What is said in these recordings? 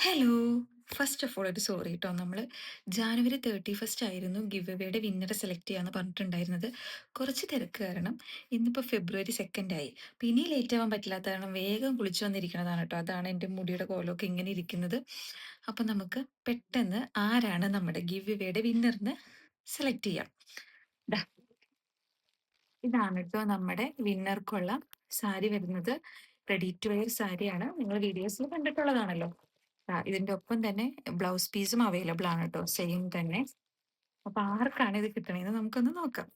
Hello! First of all ഒരു sorry ട്ടോ. നമ്മള് ജാനുവരി 31 ആയിരുന്നു ഗിവ് അവേയുടെ വിന്നറെ സെലക്ട് ചെയ്യാന്ന് പറഞ്ഞിട്ടുണ്ടായിരുന്നത്. കുറച്ച് തിരക്ക് കാരണം ഇന്നിപ്പോൾ ഫെബ്രുവരി 2 ആയി. അപ്പോൾ ഇനി ലേറ്റ് ആവാൻ പറ്റില്ലാത്ത കാരണം വേഗം കുളിച്ചു വന്നിരിക്കുന്നതാണ് ട്ടോ. അതാണ് എൻ്റെ മുടിയുടെ കോലമൊക്കെ ഇങ്ങനെ ഇരിക്കുന്നത്. അപ്പോൾ നമുക്ക് പെട്ടെന്ന് ആരാണ് നമ്മുടെ ഗിവ് അവേയുടെ വിന്നറിന് സെലക്ട് ചെയ്യാം. ദാ ഇതാണ് ട്ടോ നമ്മുടെ വിന്നർക്കുള്ള സാരി വരുന്നത്. റെഡി ടു വെയർ സാരിയാണ്. നിങ്ങൾ വീഡിയോസിൽ കണ്ടിട്ടുള്ളതാണല്ലോ. ഇതിന്റെ ഒപ്പം തന്നെ ബ്ലൗസ് പീസും അവൈലബിൾ ആണ് ട്ടോ. സെയിം തന്നെ. അപ്പൊ ആർക്കാണ് ഇത് കിട്ടണേന്ന് നമുക്കൊന്ന് നോക്കാം.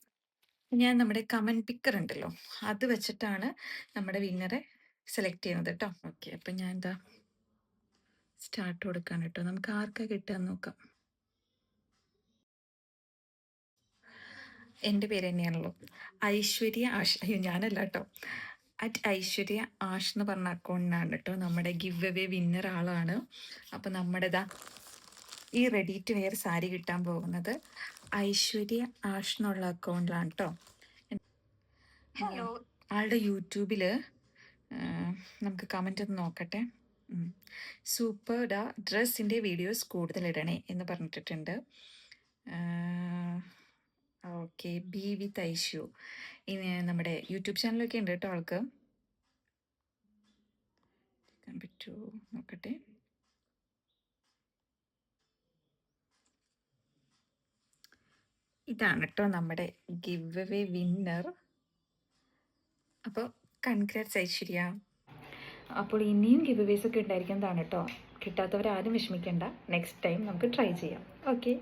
ഞാൻ നമ്മുടെ കമന്റ് പിക്കർ ഉണ്ടല്ലോ, അത് വെച്ചിട്ടാണ് നമ്മുടെ വിന്നറെ സെലക്ട് ചെയ്യുന്നത് ട്ടോ. ഓക്കെ, അപ്പൊ ഞാൻ എന്താ സ്റ്റാർട്ട് കൊടുക്കാൻ കേട്ടോ. നമുക്ക് ആർക്കാ കിട്ടുകയെന്ന് നോക്കാം. എൻ്റെ പേര് തന്നെയാണല്ലോ, ഐശ്വര്യ ആഷ്. അയ്യോ, ഞാനല്ല കേട്ടോ. ഐശ്വര്യ ആഷ് എന്ന് പറഞ്ഞ അക്കൗണ്ടിനാണ് കേട്ടോ നമ്മുടെ ഗിവ് അവേ വിന്നർ ആളാണ്. അപ്പൊ നമ്മുടേതാ ഈ റെഡി ടു വെയർ സാരി കിട്ടാൻ പോകുന്നത് ഐശ്വര്യ ആഷ് എന്നുള്ള അക്കൗണ്ടിലാണ് കേട്ടോ. ഹലോ. ആളുടെ യൂട്യൂബിൽ നമുക്ക് കമൻ്റ് ഒന്ന് നോക്കട്ടെ. സൂപ്പർ ഡാ ഡ്രസ്സിൻ്റെ വീഡിയോസ് കൂടുതൽ ഇടണേ എന്ന് പറഞ്ഞിട്ടുണ്ട്. ഓക്കെ, ബി വിത്ത് ഐഷ്യു. ഇനി നമ്മുടെ യൂട്യൂബ് ചാനലൊക്കെ ഉണ്ട് കേട്ടോ ആൾക്ക്. പറ്റുമോ നോക്കട്ടെ. ഇതാണ് കേട്ടോ നമ്മുടെ ഗിവ് അവേ വിന്നർ. അപ്പോൾ കൺഗ്രാറ്റ്സ് ഐശ്വര്യ. അപ്പോൾ ഇനിയും ഗിവ് അവേസ് ഒക്കെ ഉണ്ടായിരിക്കുന്നതാണ് കേട്ടോ. കിട്ടാത്തവരാരും വിഷമിക്കേണ്ട. നെക്സ്റ്റ് ടൈം നമുക്ക് ട്രൈ ചെയ്യാം. ഓക്കെ.